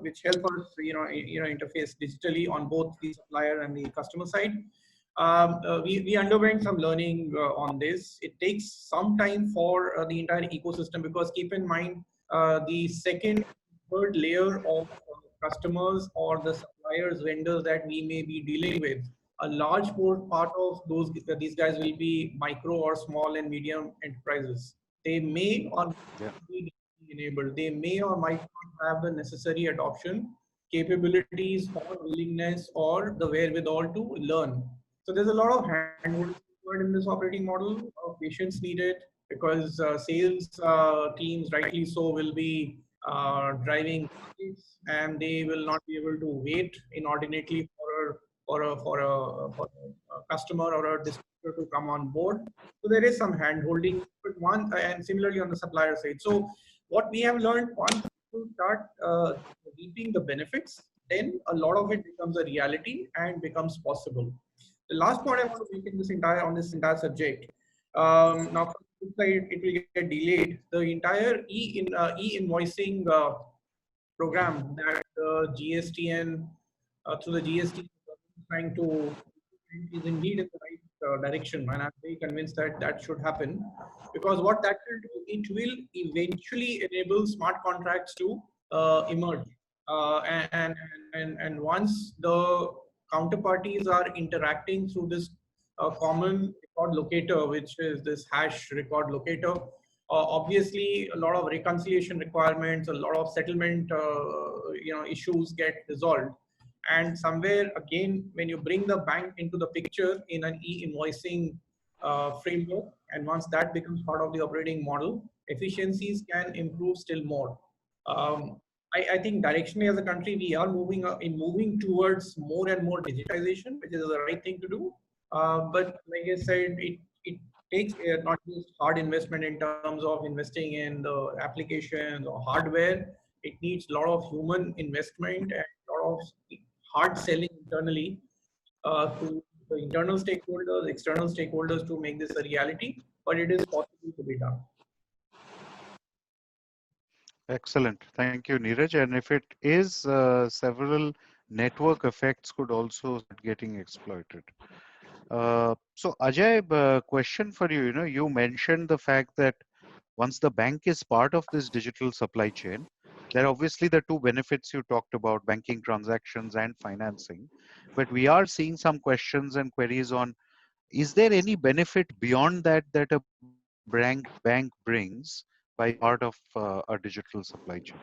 E: which help us interface digitally on both the supplier and the customer side. We underwent some learning on this. It takes some time for the entire ecosystem, because keep in mind the second, third layer of customers or the suppliers, vendors that we may be dealing with, a large part of these guys will be micro or small and medium enterprises. They may or may not be enabled. They may or might not have the necessary adoption capabilities or willingness or the wherewithal to learn. So there's a lot of handholding in this operating model. Patience needed, because sales teams, rightly so, will be driving markets, and they will not be able to wait inordinately for a customer or a distributor to come on board. So there is some hand holding, but and similarly on the supplier side. So what we have learned, once you start reaping the benefits, then a lot of it becomes a reality and becomes possible. The last point I want to make in this entire subject. Now, from this side, it will get delayed. The entire e-invoicing program that GSTN through the GST trying to is indeed in the right direction, and I'm very convinced that that should happen, because what that will do, it will eventually enable smart contracts to emerge, and once the counterparties are interacting through this common record locator, which is this hash record locator, obviously a lot of reconciliation requirements, a lot of settlement issues get resolved. And somewhere again, when you bring the bank into the picture in an e-invoicing framework, and once that becomes part of the operating model, efficiencies can improve still more. I think directionally as a country, we are moving towards more and more digitization, which is the right thing to do. But like I said, it takes not just hard investment in terms of investing in the applications or hardware. It needs a lot of human investment and a lot of hard selling internally to the internal stakeholders, external stakeholders, to make this a reality. But it is possible to be done.
C: Excellent. Thank you, Neeraj. And if it is, several network effects could also start getting exploited. So Ajay, question for you. You mentioned the fact that once the bank is part of this digital supply chain, there are obviously the two benefits you talked about, banking transactions and financing. But we are seeing some questions and queries on, is there any benefit beyond that that a bank brings by being part of a digital supply chain?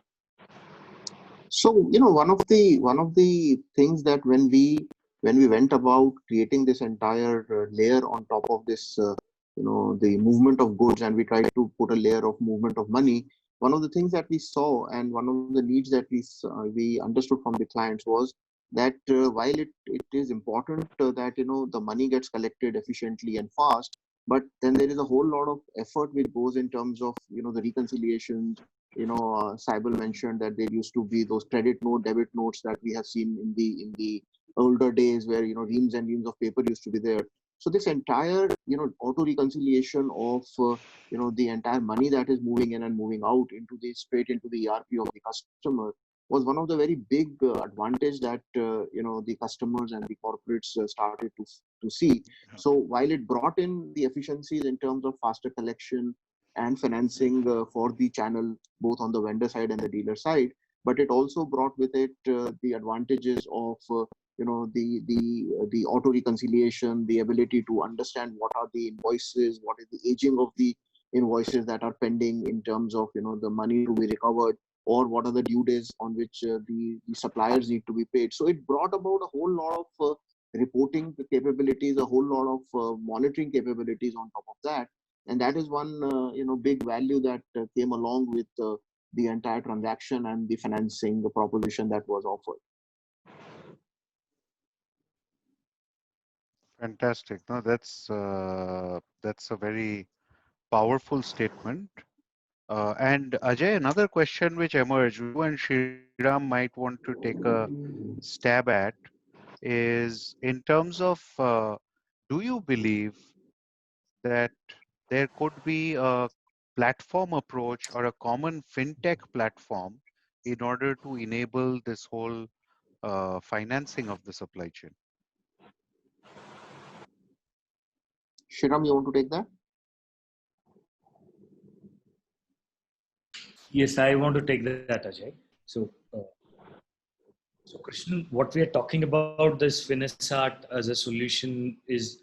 F: So, one of the things that when we went about creating this entire layer on top of this, the movement of goods, and we tried to put a layer of movement of money, one of the things that we saw and one of the needs that we understood from the clients was that while it is important that the money gets collected efficiently and fast, but then there is a whole lot of effort which goes in terms of the reconciliations. Saibal mentioned that there used to be those credit note, debit notes that we have seen in the older days, where reams and reams of paper used to be there. So this entire auto reconciliation of the entire money that is moving in and moving out straight into the ERP of the customer was one of the very big advantage that the customers and the corporates started to see. So while it brought in the efficiencies in terms of faster collection and financing for the channel, both on the vendor side and the dealer side, but it also brought with it the advantages of the auto reconciliation, the ability to understand what are the invoices, what is the aging of the invoices that are pending in terms of the money to be recovered, or what are the due days on which the suppliers need to be paid. So it brought about a whole lot of reporting capabilities, a whole lot of monitoring capabilities on top of that, and that is one big value that came along with the entire transaction and the financing proposition that was offered.
C: Fantastic. No, that's a very powerful statement. And Ajay, another question which emerged, you and Shriram might want to take a stab at, is in terms of do you believe that there could be a platform approach or a common fintech platform in order to enable this whole financing of the supply chain?
F: Shriram, you want to take that?
G: Yes, I want to take that, Ajay. So Krishnan, what we are talking about, this Finisart as a solution is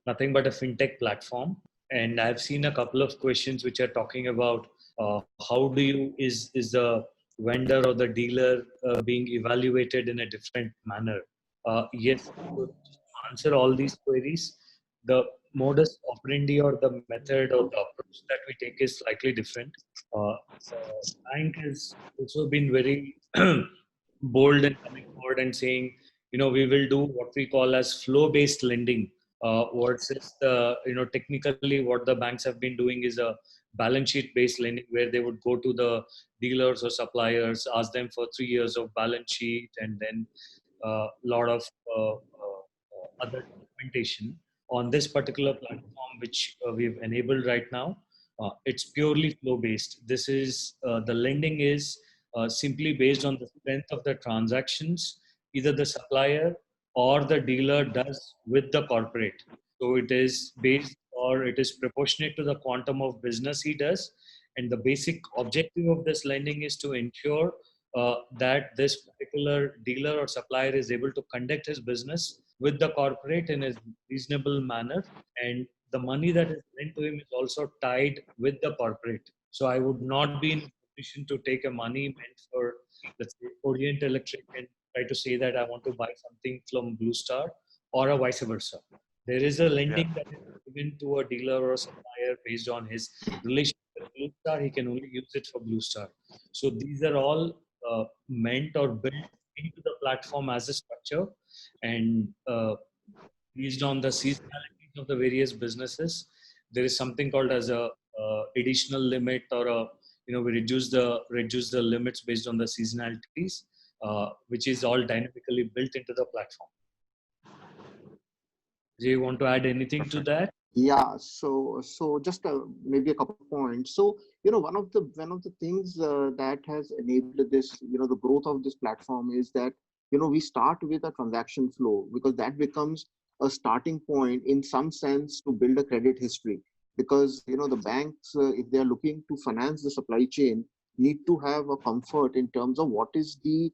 G: nothing but a fintech platform. And I've seen a couple of questions which are talking about how do you, is the vendor or the dealer being evaluated in a different manner? Yes, to answer all these queries, the modus operandi or the method or the approach that we take is slightly different. The bank has also been very bold in coming forward and saying, we will do what we call as flow-based lending. Versus the, technically what the banks have been doing is a balance sheet-based lending, where they would go to the dealers or suppliers, ask them for 3 years of balance sheet, and then a lot of other documentation. On this particular platform, which we've enabled right now, it's purely flow-based. This is the lending is simply based on the strength of the transactions either the supplier or the dealer does with the corporate. So it is based or it is proportionate to the quantum of business he does. And the basic objective of this lending is to ensure that this particular dealer or supplier is able to conduct his business with the corporate in a reasonable manner. And the money that is lent to him is also tied with the corporate. So I would not be in position to take a money meant for, let's say, Orient Electric and try to say that I want to buy something from Blue Star, or a vice versa. There is a lending that is given to a dealer or a supplier based on his relationship with Blue Star. He can only use it for Blue Star. So these are all meant or built into the platform as a structure, and based on the seasonalities of the various businesses, there is something called as a additional limit, or a, we reduce the limits based on the seasonalities, which is all dynamically built into the platform. Do you want to add anything to that?
F: Yeah, so just maybe a couple of points. So one of the things that has enabled this, the growth of this platform is that we start with a transaction flow, because that becomes a starting point in some sense to build a credit history. Because the banks, if they are looking to finance the supply chain, need to have a comfort in terms of what is the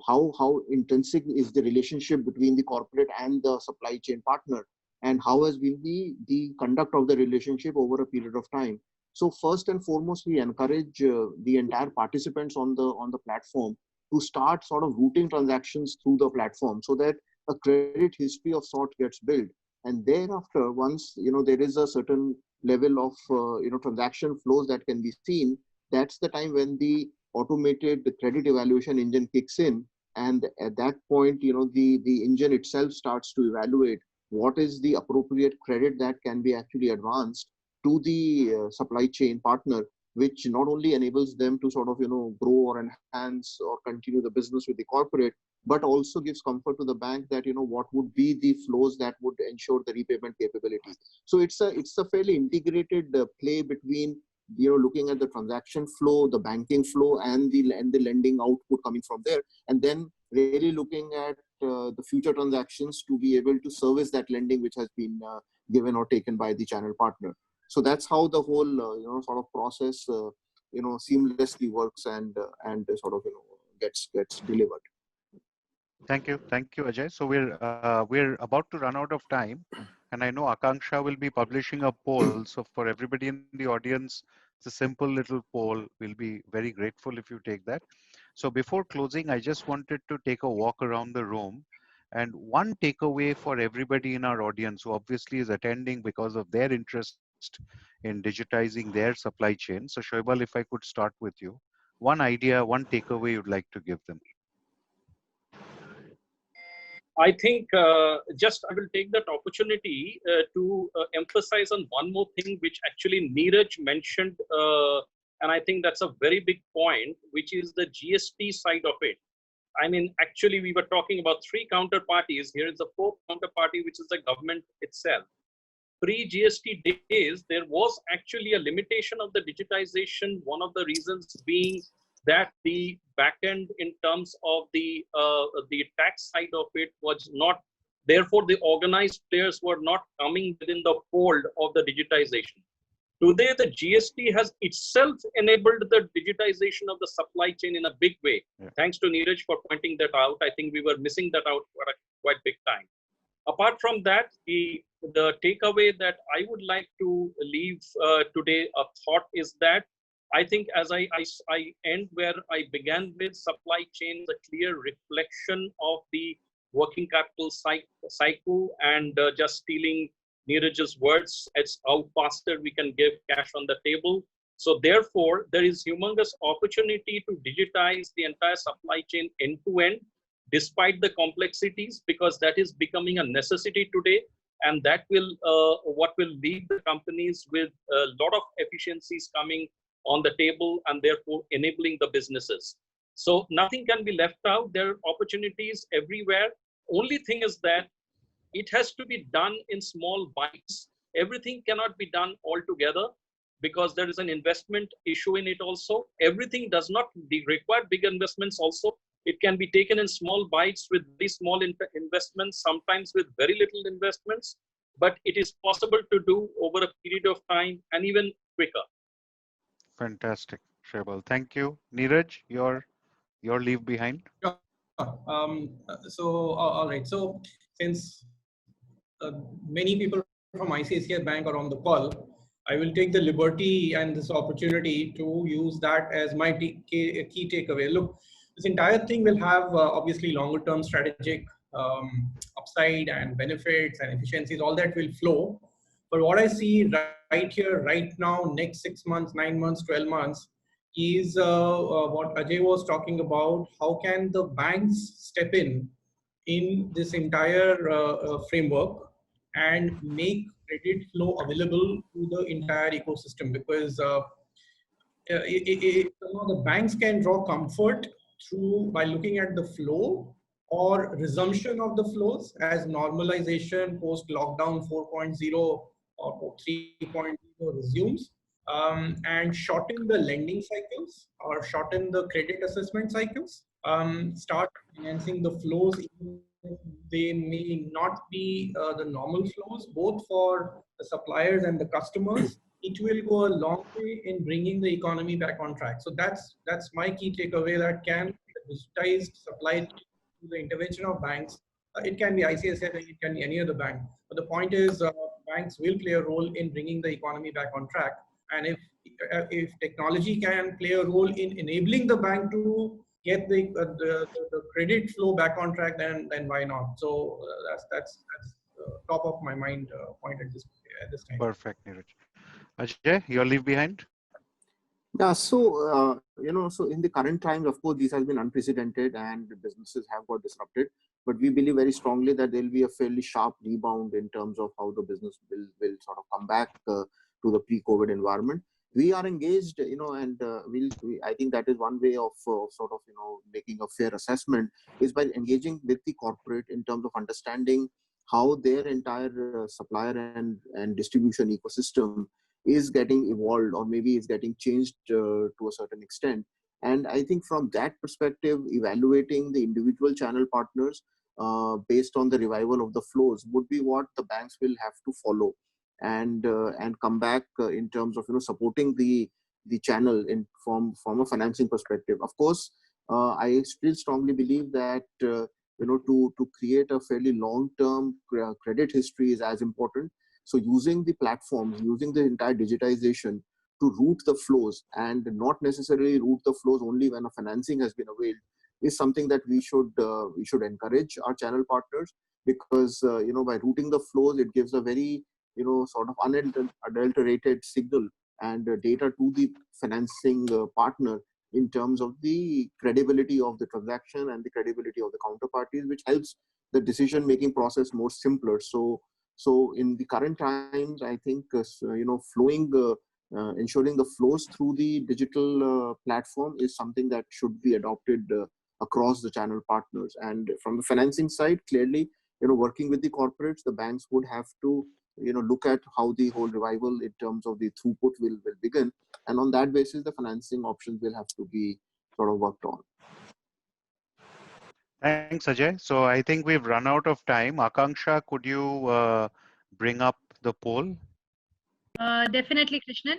F: how intrinsic is the relationship between the corporate and the supply chain partner, and how has been the conduct of the relationship over a period of time. So first and foremost, we encourage the entire participants on the platform to start sort of routing transactions through the platform, so that a credit history of sort gets built. And thereafter, once there is a certain level of transaction flows that can be seen, that's the time when the automated credit evaluation engine kicks in, and at that point the engine itself starts to evaluate what is the appropriate credit that can be actually advanced to the supply chain partner, which not only enables them to sort of grow or enhance or continue the business with the corporate, but also gives comfort to the bank that what would be the flows that would ensure the repayment capability. So it's a fairly integrated play between looking at the transaction flow, the banking flow, and the lending output coming from there, and then really looking at the future transactions to be able to service that lending which has been given or taken by the channel partner. So that's how the whole sort of process seamlessly works and sort of gets delivered.
C: Thank you, Ajay. So we're about to run out of time, and I know Akanksha will be publishing a poll. So for everybody in the audience, it's a simple little poll. We'll be very grateful if you take that. So before closing, I just wanted to take a walk around the room, and one takeaway for everybody in our audience who obviously is attending because of their interest in digitizing their supply chain. So Shoaibal, if I could start with you, one idea, one takeaway you'd like to give them.
D: I think just I will take that opportunity to emphasize on one more thing, which actually Neeraj mentioned, and I think that's a very big point, which is the GST side of it. I mean, actually, we were talking about three counterparties. Here is the fourth counterparty, which is the government itself. Pre-GST days, there was actually a limitation of the digitization. One of the reasons being that the backend in terms of the tax side of it was not, therefore the organized players were not coming within the fold of the digitization. Today, the GST has itself enabled the digitization of the supply chain in a big way. Yeah. Thanks to Neeraj for pointing that out. I think we were missing that out for a quite big time. Apart from that, the takeaway that I would like to leave today, a thought is that I think as I end where I began with, supply chain, a clear reflection of the working capital cycle, and just stealing Neeraj's words, it's how faster we can give cash on the table. So therefore, there is humongous opportunity to digitize the entire supply chain end to end, despite the complexities, because that is becoming a necessity today. And that will what will leave the companies with a lot of efficiencies coming on the table, and therefore enabling the businesses. So nothing can be left out. There are opportunities everywhere. Only thing is that it has to be done in small bites. Everything cannot be done all together because there is an investment issue in it also. Everything does not require big investments also. It can be taken in small bites with very small investments, sometimes with very little investments, but it is possible to do over a period of time and even quicker.
C: Fantastic, Shoaibal. Thank you. Neeraj, your leave behind.
E: All right. So since many people from ICICI Bank are on the call, I will take the liberty and this opportunity to use that as my key takeaway. Look, this entire thing will have obviously longer term strategic upside and benefits and efficiencies, all that will flow. But what I see right here, right now, next 6 months, 9 months, 12 months, is what Ajay was talking about. How can the banks step in this entire framework and make credit flow available to the entire ecosystem? Because the banks can draw comfort by looking at the flow or resumption of the flows as normalization post lockdown 4.0 or 3.0 resumes, and shorten the lending cycles or shorten the credit assessment cycles, start financing the flows. They may not be the normal flows, both for the suppliers and the customers. It will go a long way in bringing the economy back on track. So that's my key takeaway, that can digitized supply to the intervention of banks. It can be ICICI, it can be any other bank. But the point is, banks will play a role in bringing the economy back on track. And if technology can play a role in enabling the bank to get the credit flow back on track, then why not? So that's top of my mind point at this time.
C: Perfect, Neeraj. Ajay, your leave behind.
F: Yeah, so so in the current times, of course, this has been unprecedented and businesses have got disrupted. But we believe very strongly that there will be a fairly sharp rebound in terms of how the business will sort of come back to the pre-COVID environment. We are engaged, and I think that is one way of sort of making a fair assessment, is by engaging with the corporate in terms of understanding how their entire supplier and distribution ecosystem is getting evolved, or maybe is getting changed to a certain extent. And I think from that perspective, evaluating the individual channel partners based on the revival of the flows would be what the banks will have to follow, and come back in terms of supporting the channel in from a financing perspective. Of course, I still strongly believe that to create a fairly long term credit history is as important. So using the platforms, using the entire digitization to route the flows, and not necessarily route the flows only when a financing has been availed, is something that we should encourage our channel partners, because by routing the flows, it gives a very sort of unadulterated signal and data to the financing partner in terms of the credibility of the transaction and the credibility of the counterparties, which helps the decision making process more simpler. So in the current times, I think ensuring the flows through the digital platform is something that should be adopted across the channel partners. And from the financing side, clearly, working with the corporates, the banks would have to look at how the whole revival in terms of the throughput will begin, and on that basis the financing options will have to be sort of worked on.
C: Thanks, Ajay. So I think we've run out of time. Akanksha, could you bring up the poll?
B: Definitely, Krishnan.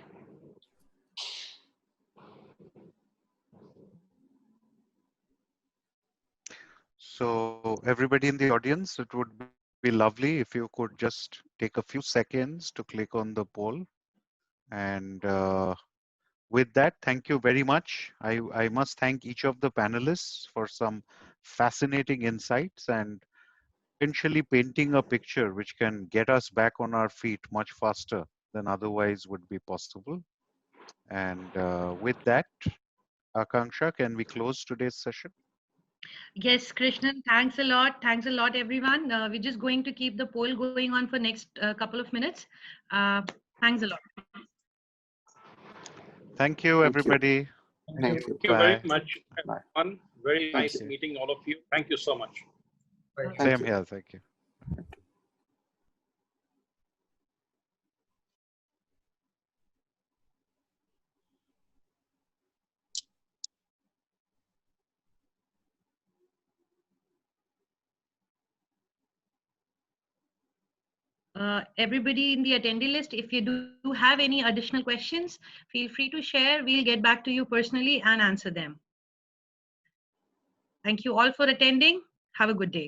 C: So everybody in the audience, it would be lovely if you could just take a few seconds to click on the poll. And with that, thank you very much. I must thank each of the panelists for some fascinating insights and potentially painting a picture which can get us back on our feet much faster than otherwise would be possible. And with that, Akanksha, can we close today's session?
B: Yes, Krishnan, thanks a lot. Thanks a lot, everyone. We're just going to keep the poll going on for next couple of minutes. Thanks a lot.
C: Thank you, everybody.
F: Thank you.
D: Thank you very
C: Bye.
D: much,
F: Bye.
D: everyone. Very
F: Thank
D: nice
F: you.
D: meeting all of you. Thank you so much.
E: Right.
C: Same here. Thank you.
B: Everybody in the attendee list, if you do have any additional questions, feel free to share. We'll get back to you personally and answer them. Thank you all for attending. Have a good day.